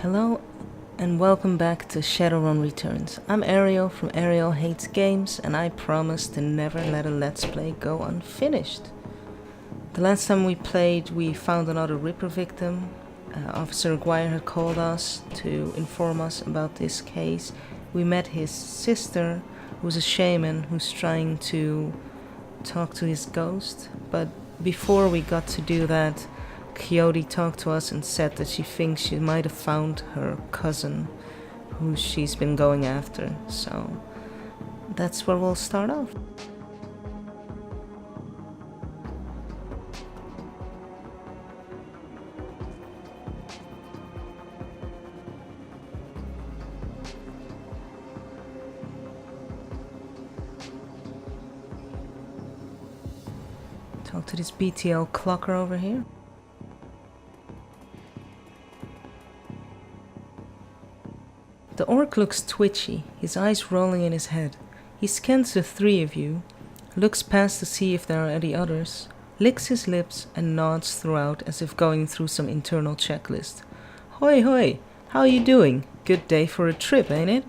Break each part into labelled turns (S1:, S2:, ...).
S1: Hello and welcome back to Shadowrun Returns. I'm Ariel from Ariel Hates Games, and I promise to never let a Let's Play go unfinished. The last time we played, we found another Ripper victim. Officer Aguirre had called us to inform us about this case. We met his sister, who's a shaman who's trying to talk to his ghost. But before we got to do that, Coyote talked to us and said that she thinks she might have found her cousin, who she's been going after. So that's where we'll start off. Talk to this BTL clocker over here. The orc looks twitchy, his eyes rolling in his head. He scans the three of you, looks past to see if there are any others, licks his lips and nods throughout as if going through some internal checklist. Hoi hoi, how you doing? Good day for a trip, ain't it?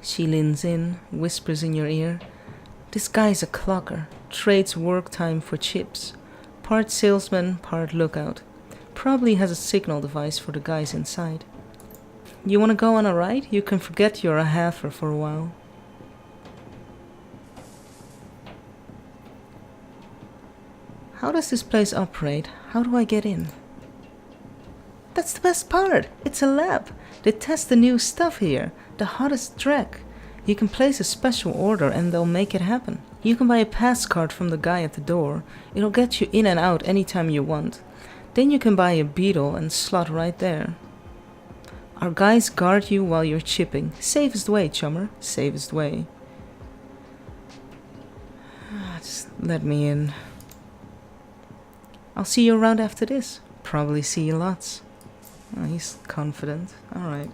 S1: She leans in, whispers in your ear. This guy's a clocker, trades work time for chips. Part salesman, part lookout. Probably has a signal device for the guys inside. You want to go on a ride? You can forget you're a halfer for a while. How does this place operate? How do I get in? That's the best part! It's a lab! They test the new stuff here, the hottest track. You can place a special order and they'll make it happen. You can buy a pass card from the guy at the door. It'll get you in and out anytime you want. Then you can buy a beetle and slot right there. Our guys guard you while you're chipping. Safest way, chummer. Safest way. Just let me in. I'll see you around after this. Probably see you lots. Oh, he's confident. Alright.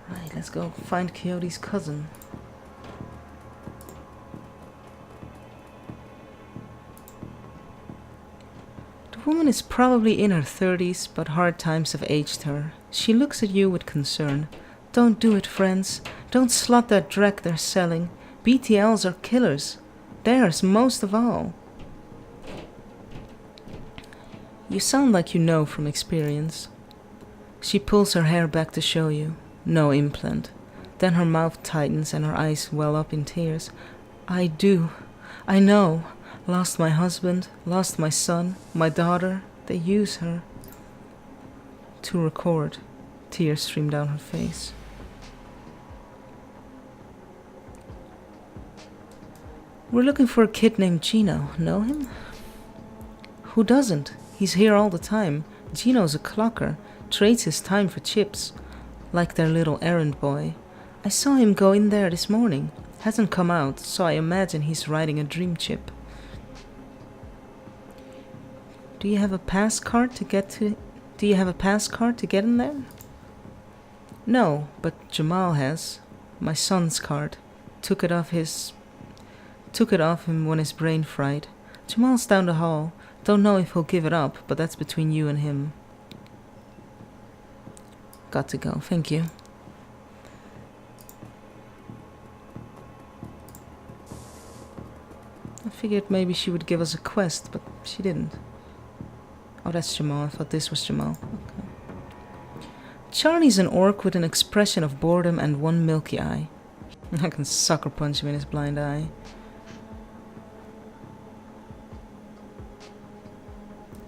S1: Right, let's go find Coyote's cousin. The woman is probably in her 30s, but hard times have aged her. She looks at you with concern. Don't do it, friends. Don't slot that dreck they're selling. BTLs are killers. Theirs most of all. You sound like you know from experience. She pulls her hair back to show you. No implant. Then her mouth tightens and her eyes well up in tears. I do. I know. Lost my husband, lost my son, my daughter. They use her. To record. Tears stream down her face. We're looking for a kid named GINO. Know him? Who doesn't? He's here all the time. GINO's a clocker. Trades his time for chips. Like their little errand boy. I saw him go in there this morning. Hasn't come out, so I imagine he's riding a dream chip. Do you have a pass card to get in there? No, but Jamal has. My son's card. Took it off him when his brain fried. Jamal's down the hall. Don't know if he'll give it up, but that's between you and him. Got to go, thank you. I figured maybe she would give us a quest, but she didn't. Oh, that's Jamal. I thought this was Jamal. Okay. Charlie's an orc with an expression of boredom and one milky eye. I can sucker punch him in his blind eye.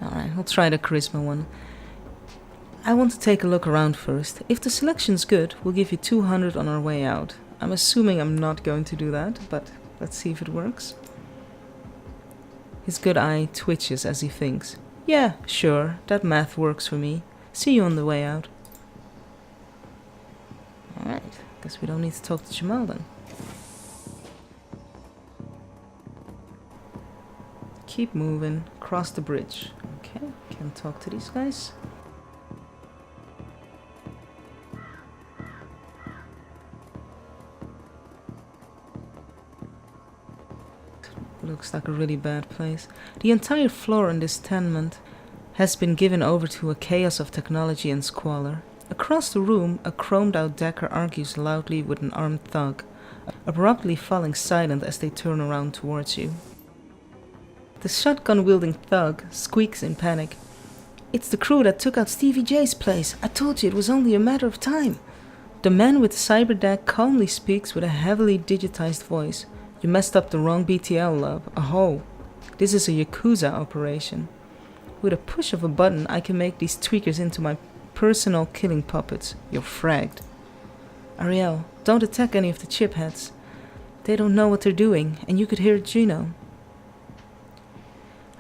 S1: Alright, I'll try the charisma one. I want to take a look around first. If the selection's good, we'll give you 200 on our way out. I'm assuming I'm not going to do that, but let's see if it works. His good eye twitches as he thinks. Yeah, sure, that math works for me. See you on the way out. Alright, guess we don't need to talk to Jamal then. Keep moving, cross the bridge. Okay, can talk to these guys. looks like a really bad place. The entire floor in this tenement has been given over to a chaos of technology and squalor. Across the room, a chromed-out Decker argues loudly with an armed thug, abruptly falling silent as they turn around towards you. The shotgun-wielding thug squeaks in panic. "It's the crew that took out Stevie J's place. I told you it was only a matter of time." The man with the cyberdeck calmly speaks with a heavily digitized voice. "You messed up the wrong BTL, love. Aho. This is a Yakuza operation. With a push of a button, I can make these tweakers into my personal killing puppets. You're fragged. Ariel, don't attack any of the chipheads. They don't know what they're doing, and you could hear GINO."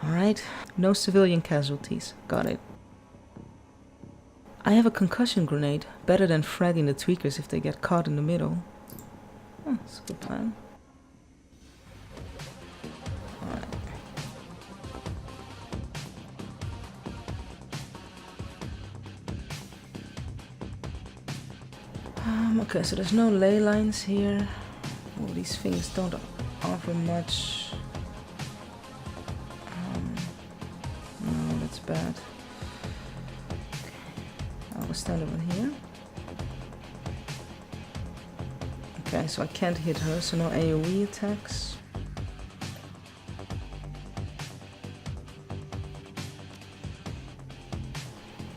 S1: Alright, no civilian casualties. Got it. "I have a concussion grenade. Better than fragging the tweakers if they get caught in the middle." Oh, that's a good plan. Alright. Okay, so there's no ley lines here. Oh, these things don't offer much. No, that's bad. Okay. I'll stand over here. Okay, so I can't hit her, so no AoE attacks.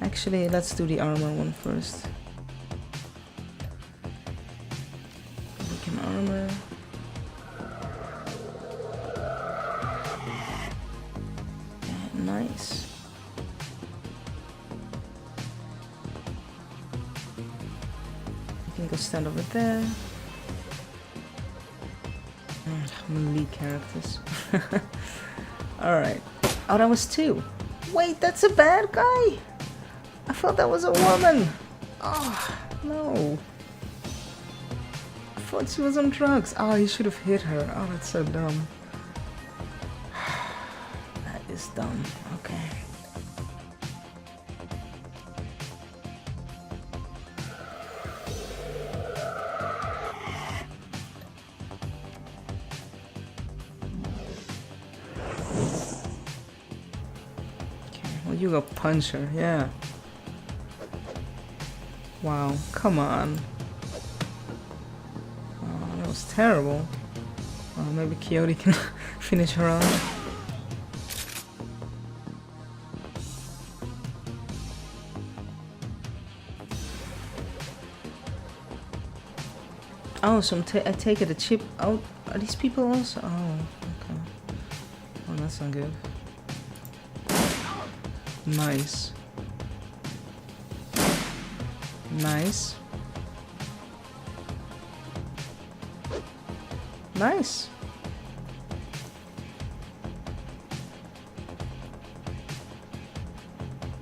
S1: Actually, let's do the armor one first. Armor. Nice. You can go stand over there. Melee characters. Alright. Oh, that was 2. Wait, that's a bad guy? I thought that was a woman. Oh, no. I thought she was on drugs. Oh, you should have hit her. Oh, that's so dumb. That is dumb. Okay. Well, you go punch her. Yeah. Wow. Come on. That was terrible. Maybe Coyote can finish her off. Oh, so I take it a chip out. Are these people also? Oh, okay. Oh, that's not good. Nice. Nice. Nice.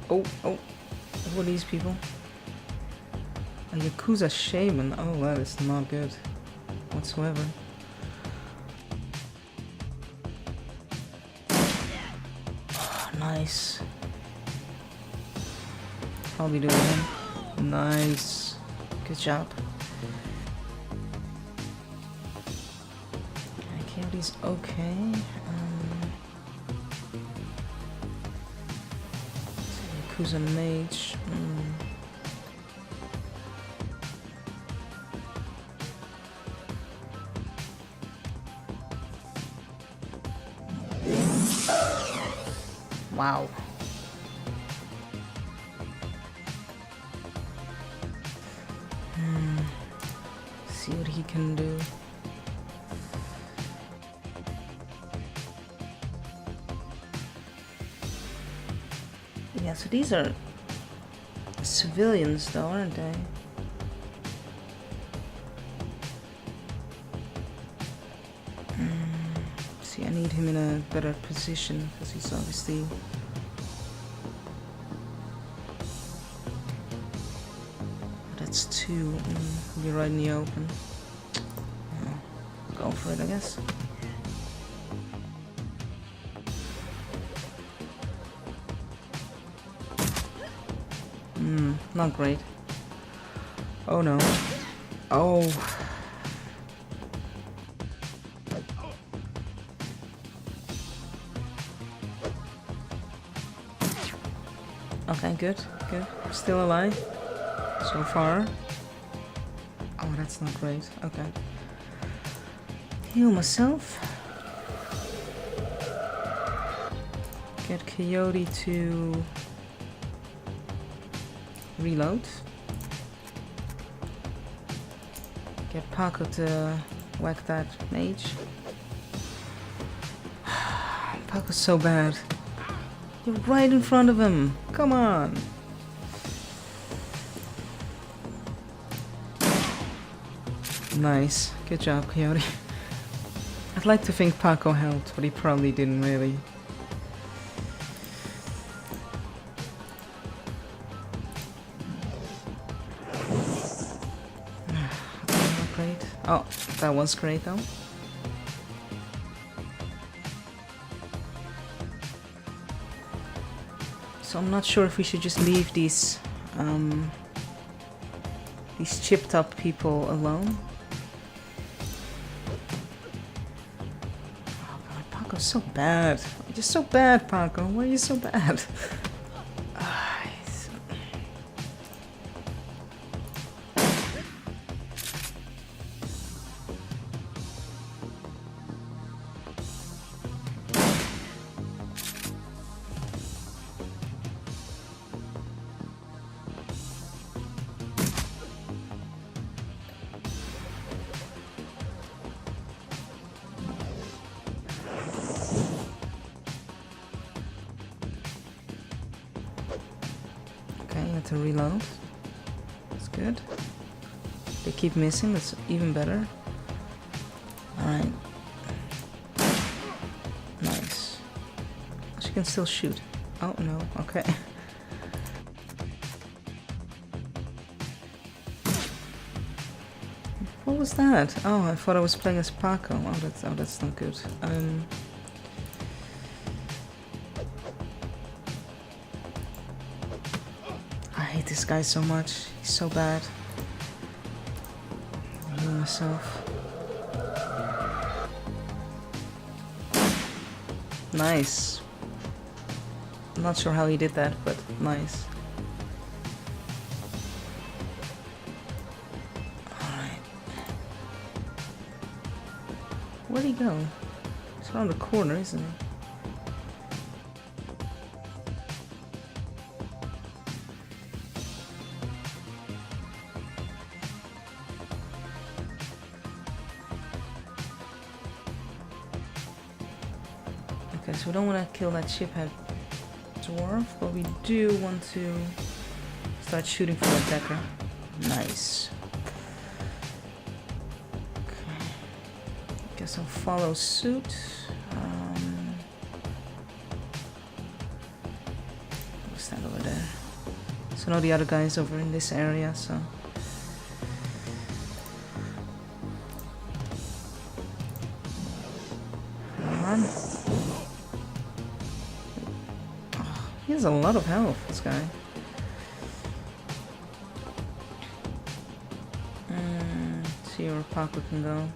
S1: Oh, who are these people? A Yakuza shaman. Oh, that is not good whatsoever. Oh, nice. I'll be doing him. Nice. Good job. Coyote's okay. Yakuza mage. Wow. See what he can do. Yeah, so these are civilians though, aren't they? See, I need him in a better position because he's obviously... That's 2. He'll be right in the open. Yeah, go for it, I guess. Not great. Oh no. Oh. Okay, good, good. Still alive so far. Oh, that's not great. Okay. Heal myself. Get Coyote to reload. Get Paco to whack that mage. Paco's so bad. You're right in front of him. Come on. Nice. Good job, Coyote. I'd like to think Paco helped, but he probably didn't really. Not great. Oh, that was great though. So I'm not sure if we should just leave these chipped up people alone. Oh god, Paco's so bad. You're just so bad, Paco. Why are you so bad? To reload. That's good. They keep missing, that's even better. Alright. Nice. She can still shoot. Oh no, okay. What was that? Oh, I thought I was playing as Paco. Oh, that's not good. I hate this guy so much. He's so bad. I heal myself. Nice. I'm not sure how he did that, but nice. Alright. Where'd he go? He's around the corner, isn't he? Okay, so we don't want to kill that shiphead dwarf, but we do want to start shooting for the decker. Nice. Okay. Guess I'll follow suit. We'll stand over there. So now the other guy is over in this area, so. Come on. He has a lot of health, this guy. Let's see where Paco can go.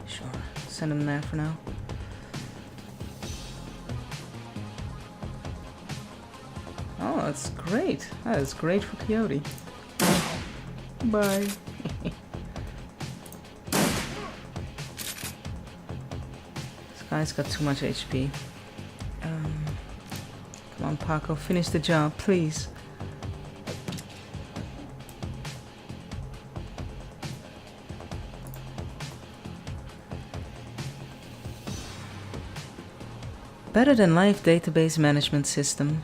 S1: Sure, send him there for now. Oh, that's great. That is great for Coyote. Bye. This guy's got too much HP. Come on, Paco, finish the job, please. Better than live database management system.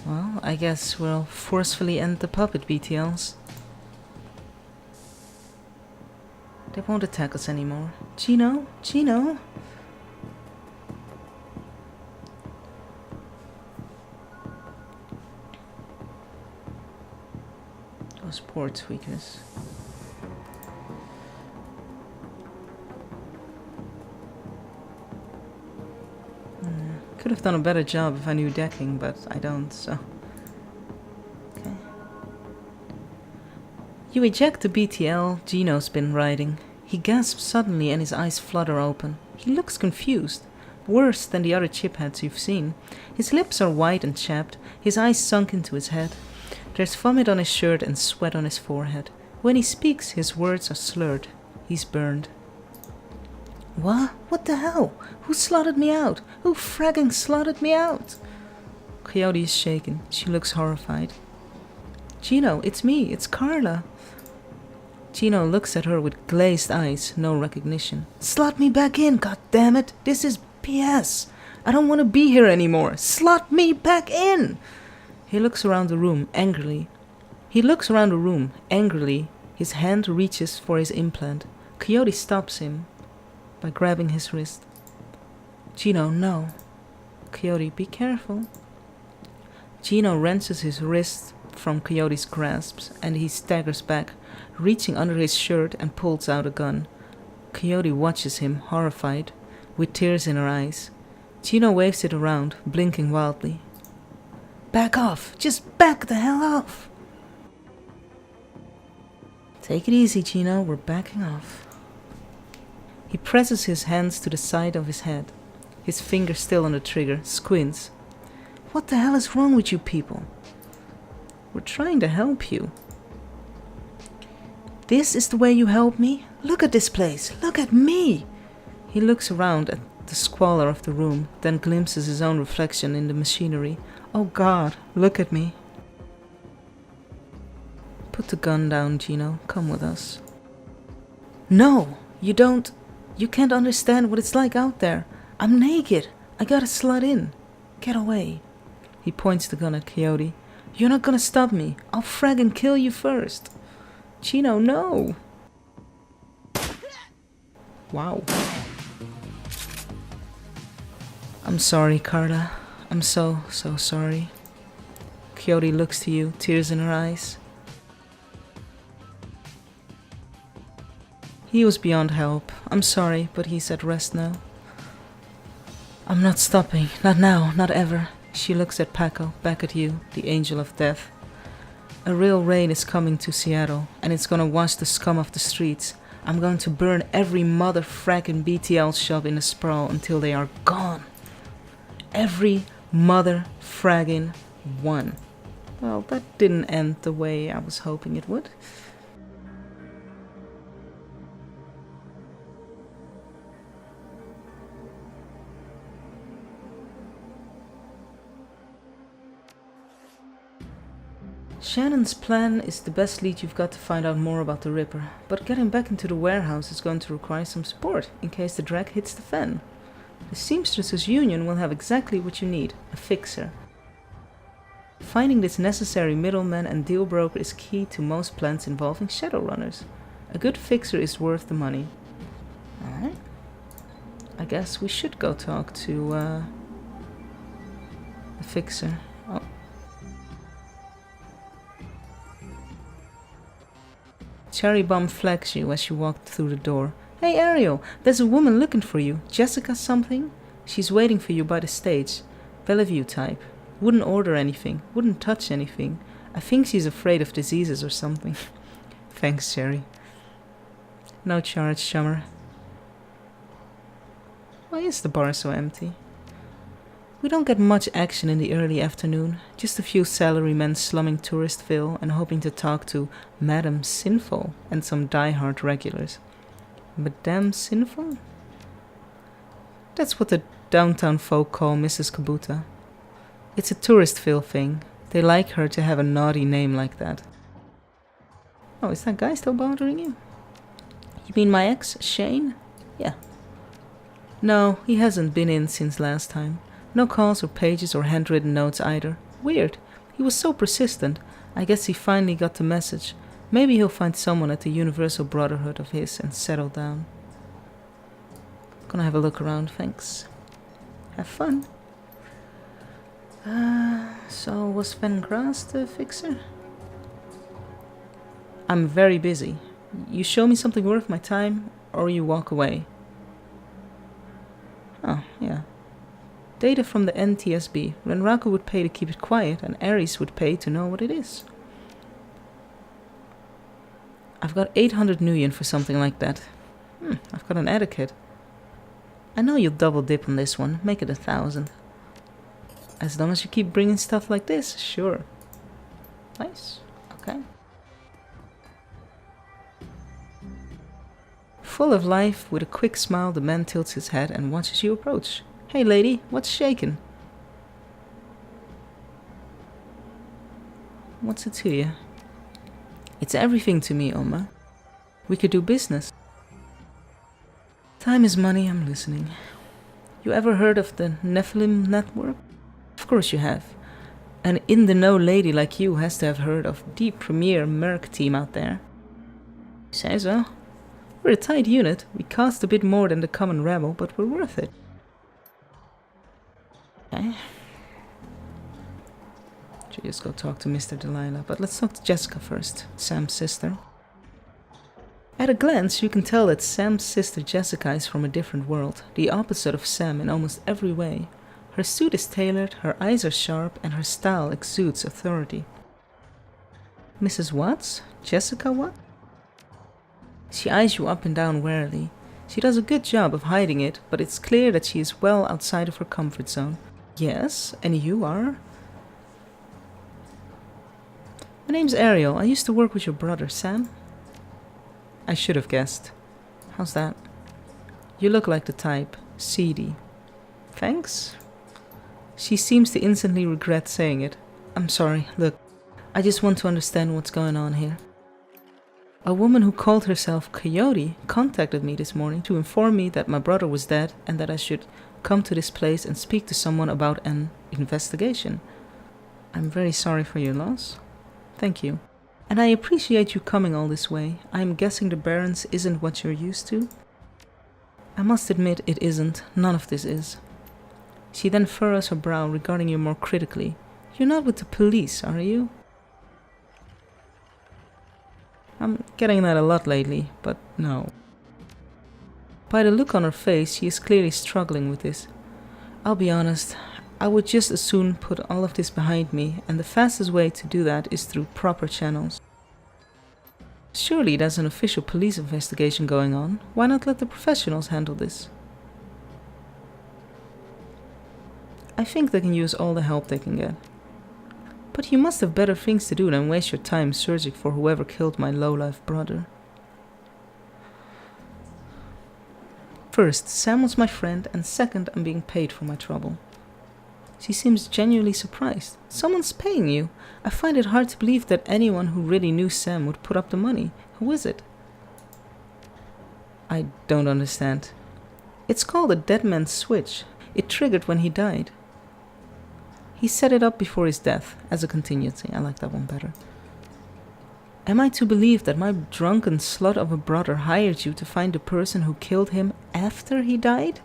S1: Well, I guess we'll forcefully end the puppet BTLs. They won't attack us anymore. GINO? GINO? Sports weakness. Could have done a better job if I knew decking, but I don't, so. Okay. You eject the BTL GINO's been riding. He gasps suddenly and his eyes flutter open. He looks confused. worse than the other chipheads you've seen. His lips are white and chapped, his eyes sunk into his head. There's vomit on his shirt and sweat on his forehead. When he speaks, his words are slurred. He's burned. What? What the hell? Who slaughtered me out? Who fragging slaughtered me out? Coyote is shaken. She looks horrified. GINO, it's me, it's Carla. GINO looks at her with glazed eyes, no recognition. Slot me back in, goddammit! This is BS! I don't want to be here anymore! Slot me back in! He looks around the room angrily. His hand reaches for his implant. Coyote stops him by grabbing his wrist. GINO, no. Coyote, be careful. GINO wrenches his wrist from Coyote's grasps and he staggers back, reaching under his shirt and pulls out a gun. Coyote watches him, horrified, with tears in her eyes. GINO waves it around, blinking wildly. Back off! Just back the hell off! Take it easy, GINO, we're backing off. He presses his hands to the side of his head, his finger still on the trigger, squints. What the hell is wrong with you people? We're trying to help you. This is the way you help me? Look at this place. Look at me. He looks around at the squalor of the room, then glimpses his own reflection in the machinery. Oh God, look at me. Put the gun down, GINO. Come with us. No, you don't. You can't understand what it's like out there. I'm naked. I gotta slut in. Get away. He points the gun at Coyote. You're not gonna stop me. I'll fraggin' kill you first. GINO, no. Wow. I'm sorry, Carla. I'm so sorry. Coyote looks to you, tears in her eyes. He was beyond help. I'm sorry, but he's at rest now. I'm not stopping. Not now, not ever. She looks at Paco, back at you, the angel of death. A real rain is coming to Seattle, and it's gonna wash the scum off the streets. I'm going to burn every mother frackin' BTL shop in the sprawl until they are gone. Every mother fraggin' one. Well, that didn't end the way I was hoping it would. Shannon's plan is the best lead you've got to find out more about the Ripper, but getting back into the warehouse is going to require some support in case the drag hits the fan. The Seamstresses Union will have exactly what you need, a fixer. Finding this necessary middleman and deal broker is key to most plans involving Shadowrunners. A good fixer is worth the money. Alright. I guess we should go talk to the fixer. Oh. Cherry Bomb flags you as you walk through the door. Hey Ariel, there's a woman looking for you. Jessica something? She's waiting for you by the stage. Bellevue type. Wouldn't order anything. Wouldn't touch anything. I think she's afraid of diseases or something. Thanks, Cherry. No charge, chummer. Why is the bar so empty? We don't get much action in the early afternoon, just a few salarymen slumming Touristville and hoping to talk to Madame Sinful and some die-hard regulars. Madame Sinful? That's what the downtown folk call Mrs. Kabuta. It's a Touristville thing. They like her to have a naughty name like that. Oh, is that guy still bothering you? You mean my ex, Shane? Yeah. No, he hasn't been in since last time. No calls or pages or handwritten notes either. Weird. He was so persistent. I guess he finally got the message. Maybe he'll find someone at the Universal Brotherhood of his and settle down. Gonna have a look around, thanks. Have fun. So was Van Grass the fixer? I'm very busy. You show me something worth my time, or you walk away. Oh, yeah. Data from the NTSB. Renraku would pay to keep it quiet, and Ares would pay to know what it is. I've got 800 Nuyen for something like that. I've got an etiquette. I know you'll double dip on this one. Make it 1,000. As long as you keep bringing stuff like this, sure. Nice. Okay. Full of life, with a quick smile, the man tilts his head and watches you approach. Hey lady, what's shaking? What's it to you? It's everything to me, Oma. We could do business. Time is money, I'm listening. You ever heard of the Nephilim Network? Of course you have. An in-the-know lady like you has to have heard of the premier merc team out there. You say so? We're a tight unit. We cost a bit more than the common rabble, but we're worth it. Okay. Should just go talk to Mr. Delilah, but let's talk to Jessica first, Sam's sister. At a glance, you can tell that Sam's sister Jessica is from a different world, the opposite of Sam in almost every way. Her suit is tailored, her eyes are sharp, and her style exudes authority. Mrs. Watts? Jessica what? She eyes you up and down warily. She does a good job of hiding it, but it's clear that she is well outside of her comfort zone. Yes, and you are? My name's Ariel. I used to work with your brother, Sam. I should have guessed. How's that? You look like the type. Seedy. Thanks? She seems to instantly regret saying it. I'm sorry. Look, I just want to understand what's going on here. A woman who called herself Coyote contacted me this morning to inform me that my brother was dead and that I should come to this place and speak to someone about an investigation. I'm very sorry for your loss. Thank you. And I appreciate you coming all this way. I'm guessing the Barrens isn't what you're used to? I must admit it isn't. None of this is. She then furrows her brow, regarding you more critically. You're not with the police, are you? I'm getting that a lot lately, but no. By the look on her face, she is clearly struggling with this. I'll be honest, I would just as soon put all of this behind me, and the fastest way to do that is through proper channels. Surely there's an official police investigation going on. Why not let the professionals handle this? I think they can use all the help they can get. But you must have better things to do than waste your time searching for whoever killed my low-life brother. First, Sam was my friend, and second, I'm being paid for my trouble. She seems genuinely surprised. Someone's paying you. I find it hard to believe that anyone who really knew Sam would put up the money. Who is it? I don't understand. It's called a dead man's switch. It triggered when he died. He set it up before his death, as a continuity. I like that one better. Am I to believe that my drunken slut of a brother hired you to find the person who killed him after he died?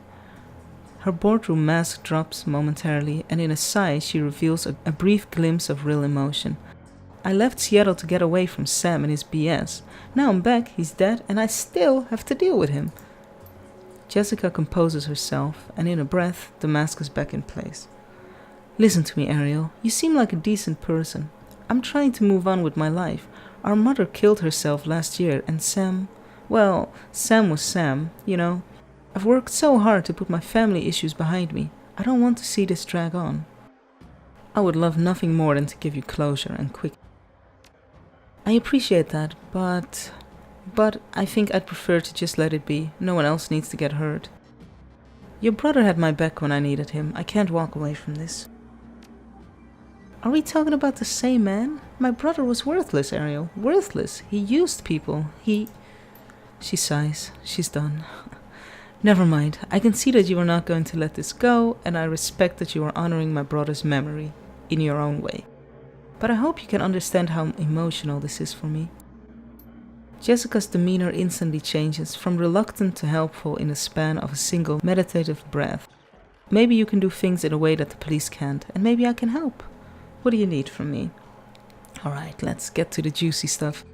S1: Her boardroom mask drops momentarily, and in a sigh she reveals a brief glimpse of real emotion. I left Seattle to get away from Sam and his BS. Now I'm back, he's dead, and I still have to deal with him. Jessica composes herself, and in a breath, the mask is back in place. Listen to me, Ariel. You seem like a decent person. I'm trying to move on with my life. Our mother killed herself last year, and Sam... Well, Sam was Sam, you know. I've worked so hard to put my family issues behind me. I don't want to see this drag on. I would love nothing more than to give you closure, and quick. I appreciate that, but I think I'd prefer to just let it be. No one else needs to get hurt. Your brother had my back when I needed him. I can't walk away from this. Are we talking about the same man? My brother was worthless, Ariel. Worthless. He used people. She sighs. She's done. Never mind. I can see that you are not going to let this go, and I respect that you are honoring my brother's memory in your own way. But I hope you can understand how emotional this is for me. Jessica's demeanor instantly changes, from reluctant to helpful in the span of a single meditative breath. Maybe you can do things in a way that the police can't, and maybe I can help. What do you need from me? Alright, let's get to the juicy stuff.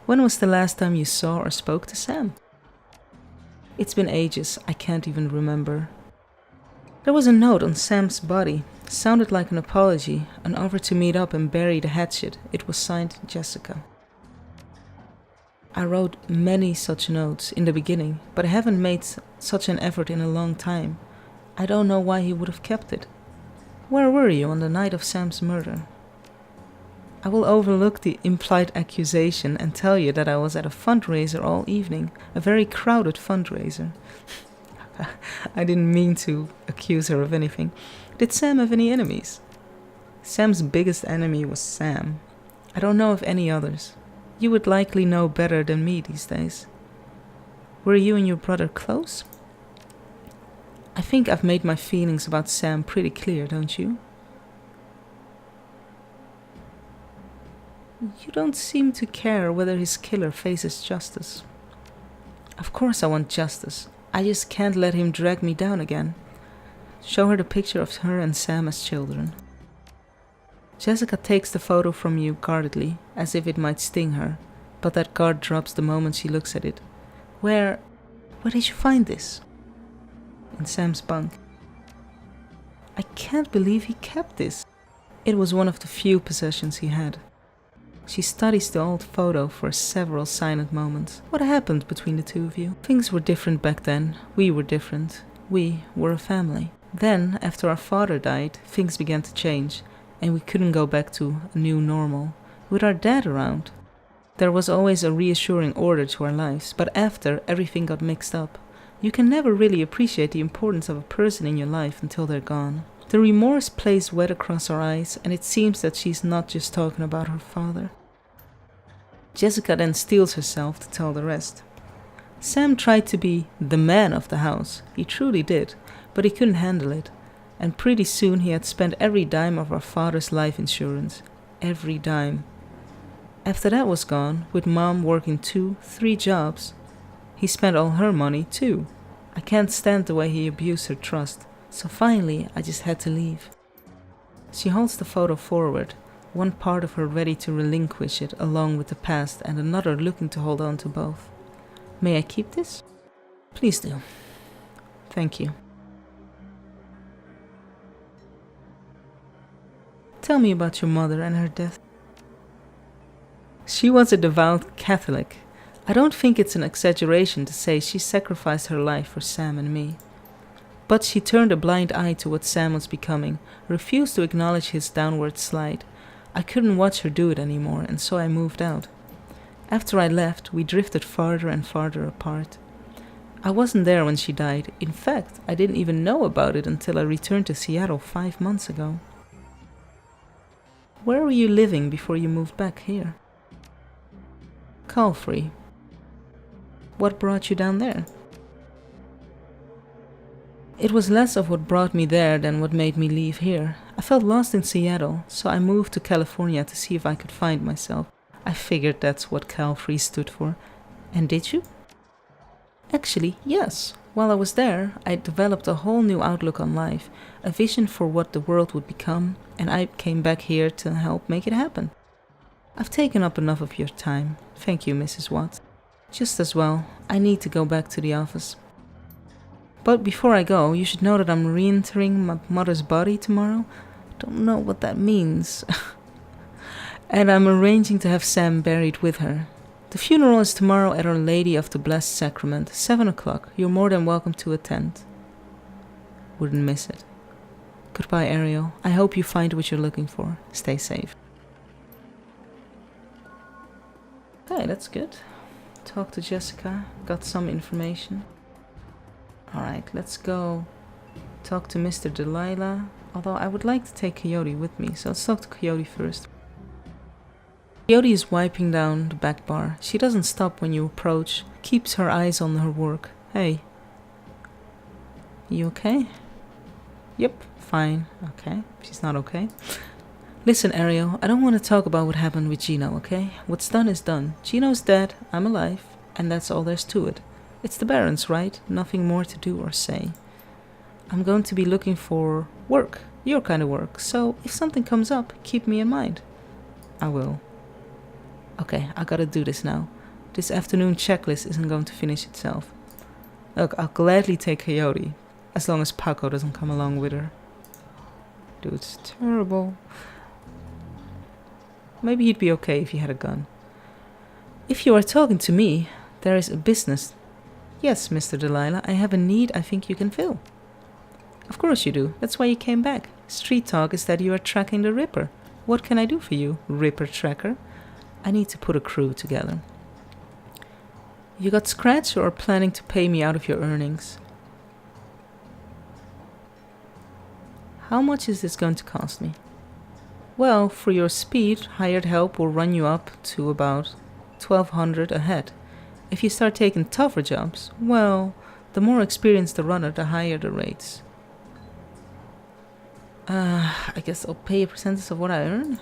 S1: When was the last time you saw or spoke to Sam? It's been ages, I can't even remember. There was a note on Sam's body. Sounded like an apology, an offer to meet up and bury the hatchet. It was signed Jessica. I wrote many such notes in the beginning, but I haven't made such an effort in a long time. I don't know why he would have kept it. Where were you on the night of Sam's murder? I will overlook the implied accusation and tell you that I was at a fundraiser all evening, a very crowded fundraiser. I didn't mean to accuse her of anything. Did Sam have any enemies? Sam's biggest enemy was Sam. I don't know of any others. You would likely know better than me these days. Were you and your brother close? I think I've made my feelings about Sam pretty clear, don't you? You don't seem to care whether his killer faces justice. Of course I want justice. I just can't let him drag me down again. Show her the picture of her and Sam as children. Jessica takes the photo from you guardedly, as if it might sting her, but that guard drops the moment she looks at it. Where did you find this? In Sam's bunk. I can't believe he kept this. It was one of the few possessions he had. She studies the old photo for several silent moments. What happened between the two of you? Things were different back then. We were different. We were a family. Then, after our father died, things began to change, and we couldn't go back to a new normal. With our dad around, there was always a reassuring order to our lives, but after, everything got mixed up. You can never really appreciate the importance of a person in your life until they're gone. The remorse plays wet across our eyes, and it seems that she's not just talking about her father. Jessica then steels herself to tell the rest. Sam tried to be the man of the house. He truly did, but he couldn't handle it. And pretty soon he had spent every dime of our father's life insurance. Every dime. After that was gone, with Mom working 2, 3 jobs, he spent all her money too. I can't stand the way he abused her trust, so finally I just had to leave. She holds the photo forward, one part of her ready to relinquish it along with the past and another looking to hold on to both. May I keep this? Please do. Thank you. Tell me about your mother and her death. She was a devout Catholic. I don't think it's an exaggeration to say she sacrificed her life for Sam and me. But she turned a blind eye to what Sam was becoming, refused to acknowledge his downward slide. I couldn't watch her do it anymore, and so I moved out. After I left, we drifted farther and farther apart. I wasn't there when she died. In fact, I didn't even know about it until I returned to Seattle 5 months ago. Where were you living before you moved back here? Calfrey. What brought you down there? It was less of what brought me there than what made me leave here. I felt lost in Seattle, so I moved to California to see if I could find myself. I figured that's what Calfrey stood for. And did you? Actually, yes. While I was there, I developed a whole new outlook on life, a vision for what the world would become, and I came back here to help make it happen. I've taken up enough of your time. Thank you, Mrs. Watts. Just as well, I need to go back to the office. But before I go, you should know that I'm re-entering my mother's body tomorrow. Don't know what that means. And I'm arranging to have Sam buried with her. The funeral is tomorrow at Our Lady of the Blessed Sacrament, 7 o'clock. You're more than welcome to attend. Wouldn't miss it. Goodbye, Ariel. I hope you find what you're looking for. Stay safe. Okay, that's good. Talk to Jessica. Got some information. Alright, let's go talk to Mr. Delilah. Although I would like to take Coyote with me, so let's talk to Coyote first. Coyote is wiping down the back bar. She doesn't stop when you approach, keeps her eyes on her work. Hey. You okay? Yep, fine. Okay, she's not okay. Listen, Ariel, I don't want to talk about what happened with GINO, okay? What's done is done. GINO's dead, I'm alive, and that's all there's to it. It's the Baron's, right? Nothing more to do or say. I'm going to be looking for work, your kind of work, so if something comes up, keep me in mind. I will. Okay, I gotta do this now. This afternoon checklist isn't going to finish itself. Look, I'll gladly take Coyote, as long as Paco doesn't come along with her. Dude, it's terrible. Maybe he'd be okay if he had a gun. If you are talking to me, there is a business. Yes, Mr. Delilah, I have a need I think you can fill. Of course you do. That's why you came back. Street talk is that you are tracking the Ripper. What can I do for you, Ripper Tracker? I need to put a crew together. You got scratch or are planning to pay me out of your earnings? How much is this going to cost me? Well, for your speed, hired help will run you up to about 1,200 a head. If you start taking tougher jobs, well, the more experienced the runner, the higher the rates. I guess I'll pay a percentage of what I earn?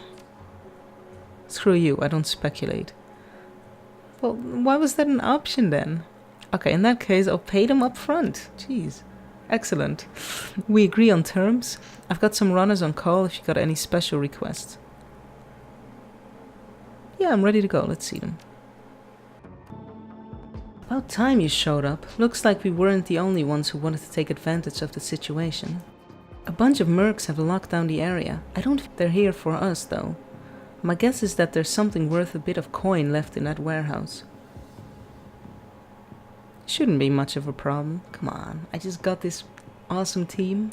S1: Screw you, I don't speculate. Well, why was that an option then? Okay, in that case, I'll pay them up front. Jeez. Excellent. We agree on terms. I've got some runners on call if you got any special requests. Yeah, I'm ready to go. Let's see them. About time you showed up. Looks like we weren't the only ones who wanted to take advantage of the situation. A bunch of mercs have locked down the area. I don't think they're here for us, though. My guess is that there's something worth a bit of coin left in that warehouse. Shouldn't be much of a problem. Come on, I just got this awesome team.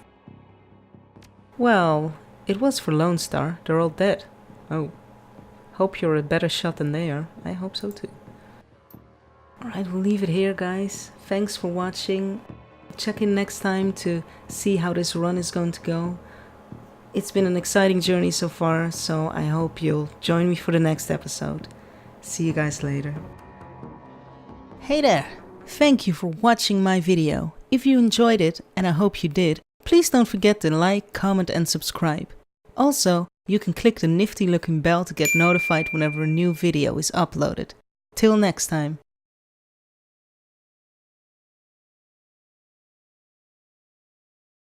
S1: Well, it was for Lone Star. They're all dead. Oh. Hope you're a better shot than they are. I hope so too. Alright, we'll leave it here, guys. Thanks for watching. Check in next time to see how this run is going to go. It's been an exciting journey so far, so I hope you'll join me for the next episode. See you guys later. Hey there! Thank you for watching my video. If you enjoyed it, and I hope you did, please don't forget to like, comment and subscribe. Also, you can click the nifty looking bell to get notified whenever a new video is uploaded. Till next time.